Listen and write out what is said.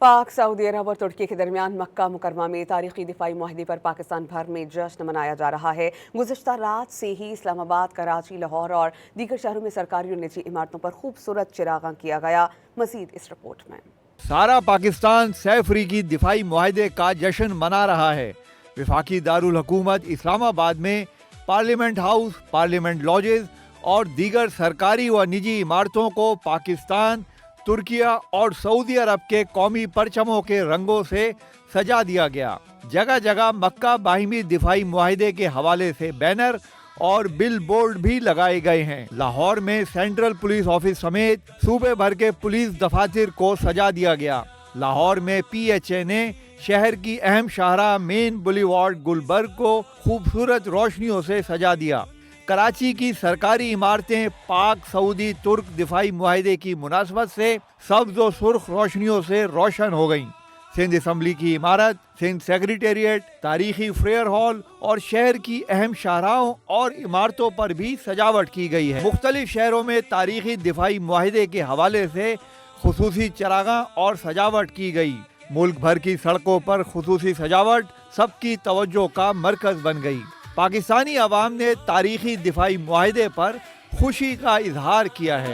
पाक सऊदी अरब और तुर्की के दरमियान मक्का मुकरमा में तारीखी दिफाई मुआहदे पर पाकिस्तान भर में जश्न मनाया जा रहा है। गुज़िश्ता रात से ही इस्लामाबाद, कराची, लाहौर और दीगर शहरों में सरकारी और निजी इमारतों पर खूबसूरत चिरागां किया गया। मज़ीद इस रिपोर्ट में। सारा पाकिस्तान सैफरीकी दिफाई मुआहदे का जश्न मना रहा है। वफाकी दारुल हुकूमत इस्लामाबाद में पार्लियामेंट हाउस, पार्लियामेंट लॉजेज और दीगर सरकारी व निजी इमारतों को पाकिस्तान, तुर्किया और सऊदी अरब के कौमी परचमों के रंगों से सजा दिया गया। जगह जगह मक्का बाहिमी दिफाई मुआहदे के हवाले से बैनर और बिल बोर्ड भी लगाए गए हैं। लाहौर में सेंट्रल पुलिस ऑफिस समेत सूबे भर के पुलिस दफातर को सजा दिया गया। लाहौर में PHA ने शहर की अहम शाहराह मेन बुलीवार्ड गुलबर्ग को खूबसूरत रोशनियों से सजा दिया। कराची की सरकारी इमारतें पाक सऊदी तुर्क दिफाई मुआहदे की मुनासबत से सब्ज और सुर्ख रोशनियों से रोशन हो गईं। सिंध असम्बली की इमारत, सिंध सेक्रेटेरिएट, तारीखी फेयर हॉल और शहर की अहम शाहराहों और इमारतों पर भी सजावट की गई है। मुख्तलिफ शहरों में तारीखी दिफाई मुआहदे के हवाले से खुसूसी चरागां और सजावट की गई। मुल्क भर की सड़कों पर खुसूसी सजावट सबकी तवज्जो का मरकज बन गई। पाकिस्तानी अवाम ने तारीखी दिफाई मुआहदे पर खुशी का इजहार किया है।